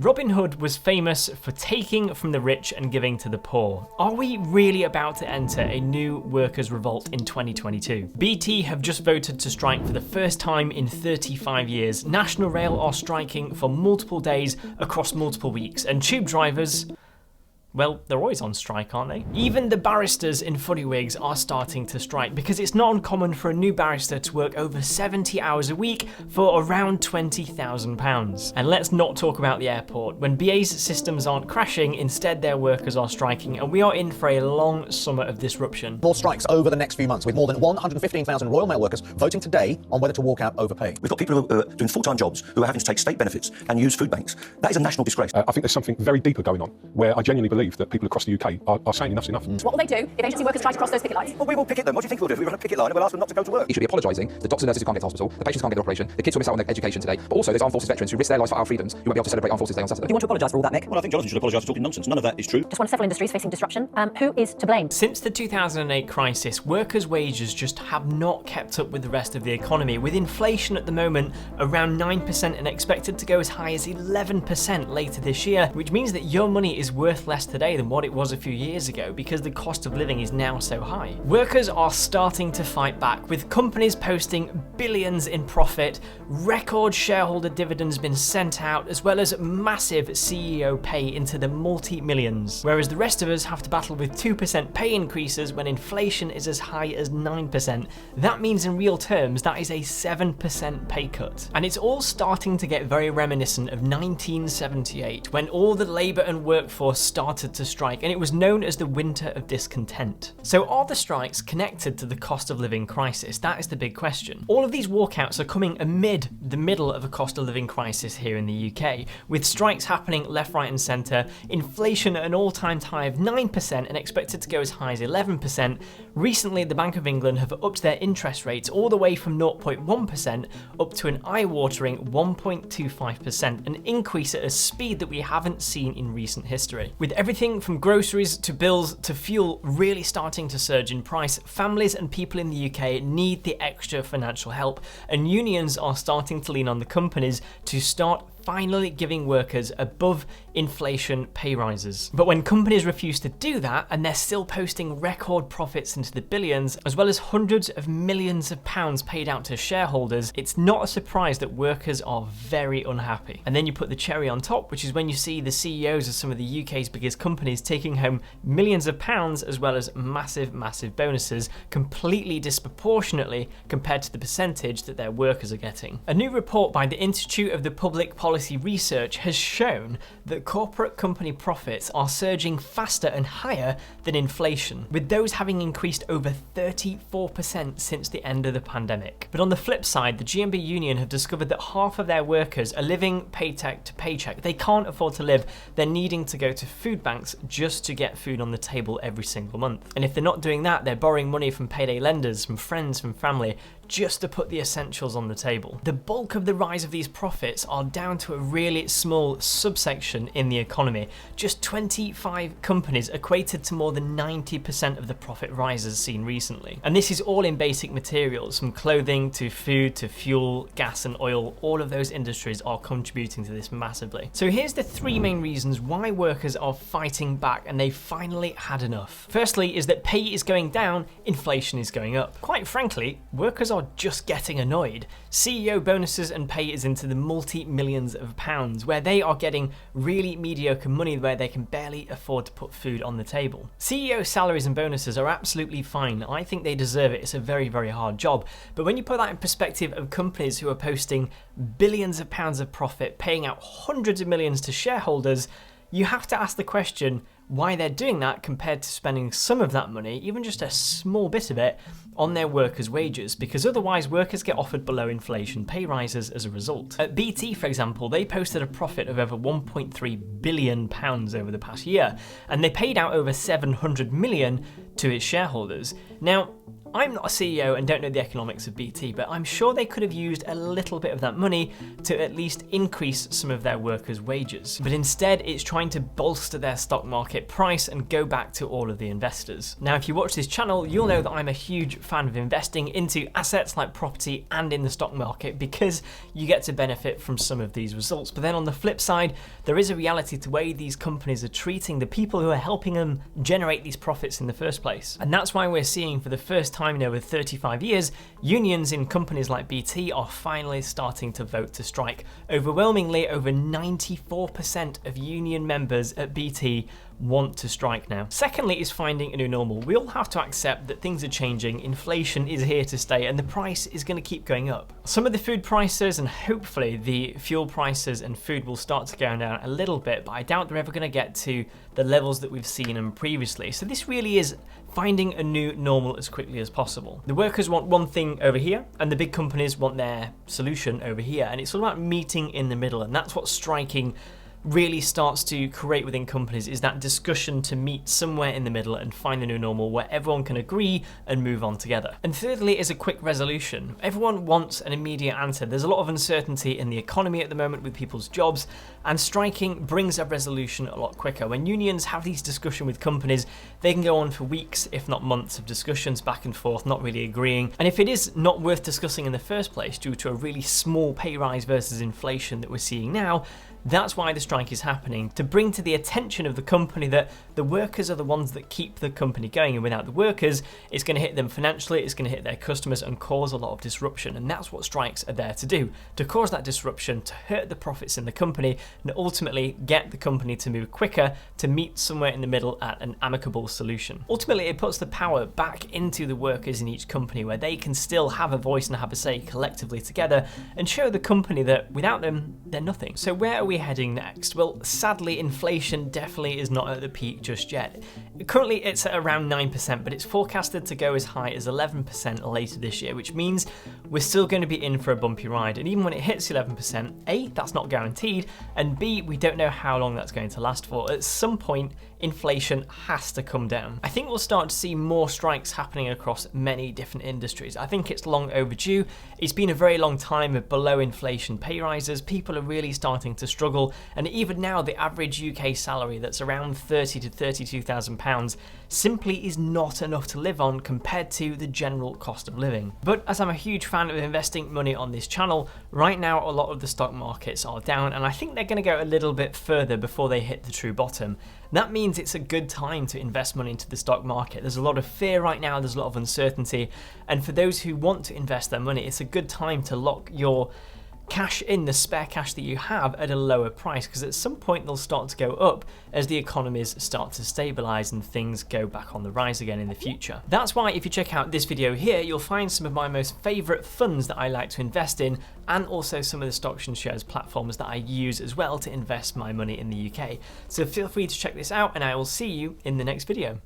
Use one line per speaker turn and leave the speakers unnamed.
Robin Hood was famous for taking from the rich and giving to the poor. Are we really about to enter a new workers' revolt in 2022? BT have just voted to strike for the first time in 35 years. National Rail are striking for multiple days across multiple weeks, and tube drivers, well, they're always on strike, aren't they? Even the barristers in funny wigs are starting to strike because it's not uncommon for a new barrister to work over 70 hours a week for around £20,000. And let's not talk about the airport. When BA's systems aren't crashing, instead their workers are striking, and we are in for a long summer of disruption.
More strikes over the next few months, with more than 115,000 Royal Mail workers voting today on whether to walk out over pay.
We've got people who are doing full-time jobs who are having to take state benefits and use food banks. That is a national disgrace.
I think there's something very deeper going on, where I genuinely believe that people across the UK are saying enough's enough.
What will they do if agency workers try to cross those picket lines?
Well, we will picket them. What do you think we'll do? We'll run a picket line and we'll ask them not to go to work.
He should be apologising. The doctors and nurses who can't get to hospital, the patients who can't get to operation, the kids who miss out on their education today, but also those armed forces veterans who risk their lives for our freedoms, who won't be able to celebrate Armed Forces Day on Saturday.
Do you want to apologise for all that, Nick?
Well, I think Jonathan should apologise for talking nonsense. None of that is true.
Just one of several industries facing disruption. Who is to blame?
Since the 2008 crisis, workers' wages just have not kept up with the rest of the economy, with inflation at the moment around 9% and expected to go as high as 11% later this year, which means that your money is worth less today than what it was a few years ago because the cost of living is now so high. Workers are starting to fight back, with companies posting billions in profit, record shareholder dividends been sent out, as well as massive CEO pay into the multi-millions, whereas the rest of us have to battle with 2% pay increases when inflation is as high as 9%. That means in real terms that is a 7% pay cut. And it's all starting to get very reminiscent of 1978, when all the labour and workforce started to strike, and it was known as the winter of discontent. So are the strikes connected to the cost of living crisis? That is the big question. All of these walkouts are coming amid the middle of a cost of living crisis here in the UK, with strikes happening left, right and centre, inflation at an all-time high of 9% and expected to go as high as 11%. Recently, the Bank of England have upped their interest rates all the way from 0.1% up to an eye-watering 1.25%, an increase at a speed that we haven't seen in recent history. With everything from groceries to bills to fuel really starting to surge in price, families and people in the UK need the extra financial help, and unions are starting to lean on the companies to start finally giving workers above inflation pay rises. But when companies refuse to do that, and they're still posting record profits into the billions, as well as hundreds of millions of pounds paid out to shareholders, it's not a surprise that workers are very unhappy. And then you put the cherry on top, which is when you see the CEOs of some of the UK's biggest companies taking home millions of pounds, as well as massive bonuses, completely disproportionately compared to the percentage that their workers are getting. A new report by the Institute of the Public Policy Research has shown that corporate company profits are surging faster and higher than inflation, with those having increased over 34% since the end of the pandemic. But on the flip side, the GMB union have discovered that half of their workers are living paycheck to paycheck. They can't afford to live. They're needing to go to food banks just to get food on the table every single month. And if they're not doing that, they're borrowing money from payday lenders, from friends, from family, just to put the essentials on the table. The bulk of the rise of these profits are down to a really small subsection in the economy. Just 25 companies equated to more than 90% of the profit rises seen recently. And this is all in basic materials, from clothing to food to fuel, gas and oil. All of those industries are contributing to this massively. So here's the three main reasons why workers are fighting back and they've finally had enough. Firstly is that pay is going down, inflation is going up. Quite frankly, workers are just getting annoyed. CEO bonuses and pay is into the multi-millions of pounds, where they are getting really mediocre money where they can barely afford to put food on the table. CEO salaries and bonuses are absolutely fine. I think they deserve it. It's a very hard job. But when you put that in perspective of companies who are posting billions of pounds of profit, paying out hundreds of millions to shareholders, you have to ask the question why they're doing that compared to spending some of that money, even just a small bit of it, on their workers' wages, because otherwise workers get offered below inflation pay rises as a result. At BT, for example, they posted a profit of over £1.3 billion over the past year, and they paid out over £700 million to its shareholders. Now, I'm not a CEO and don't know the economics of BT, but I'm sure they could have used a little bit of that money to at least increase some of their workers' wages. But instead, it's trying to bolster their stock market price and go back to all of the investors. Now, if you watch this channel, you'll know that I'm a huge fan of investing into assets like property and in the stock market because you get to benefit from some of these results. But then on the flip side, there is a reality to the way these companies are treating the people who are helping them generate these profits in the first place. And that's why we're seeing for the first time in over 35 years, unions in companies like BT are finally starting to vote to strike. Overwhelmingly, over 94% of union members at BT want to strike now. Secondly is finding a new normal. We all have to accept that things are changing, inflation is here to stay, and the price is going to keep going up. Some of the food prices and hopefully the fuel prices and food will start to go down a little bit, but I doubt they're ever going to get to the levels that we've seen them previously. So this really is finding a new normal as quickly as possible. The workers want one thing over here, and the big companies want their solution over here, and it's all about meeting in the middle, and that's what striking really starts to create within companies, is that discussion to meet somewhere in the middle and find a new normal where everyone can agree and move on together. And thirdly is a quick resolution. Everyone wants an immediate answer. There's a lot of uncertainty in the economy at the moment with people's jobs, and striking brings a resolution a lot quicker. When unions have these discussions with companies, they can go on for weeks, if not months, of discussions back and forth, not really agreeing. And if it is not worth discussing in the first place due to a really small pay rise versus inflation that we're seeing now, that's why the strike is happening, to bring to the attention of the company that the workers are the ones that keep the company going, and without the workers, it's going to hit them financially, it's going to hit their customers and cause a lot of disruption. And that's what strikes are there to do, to cause that disruption, to hurt the profits in the company, and ultimately get the company to move quicker, to meet somewhere in the middle at an amicable solution. Ultimately, it puts the power back into the workers in each company, where they can still have a voice and have a say collectively together, and show the company that without them, they're nothing. So where are we heading next? Well, sadly, inflation definitely is not at the peak just yet. Currently, it's at around 9%, but it's forecasted to go as high as 11% later this year, which means we're still going to be in for a bumpy ride. And even when it hits 11%, A, that's not guaranteed, and B, we don't know how long that's going to last for. At some point, inflation has to come down. I think we'll start to see more strikes happening across many different industries. I think it's long overdue. It's been a very long time of below inflation pay rises. People are really starting to struggle, and even now the average UK salary that's around £30,000 to £32,000 simply is not enough to live on compared to the general cost of living. But as I'm a huge fan of investing money on this channel, right now a lot of the stock markets are down, and I think they're going to go a little bit further before they hit the true bottom. That means it's a good time to invest money into the stock market. There's a lot of fear right now, there's a lot of uncertainty, and for those who want to invest their money, it's a good time to lock your cash in, the spare cash that you have, at a lower price, because at some point they'll start to go up as the economies start to stabilize and things go back on the rise again in the future. That's why if you check out this video here, you'll find some of my most favorite funds that I like to invest in, and also some of the stocks and shares platforms that I use as well to invest my money in the UK. So feel free to check this out, and I will see you in the next video.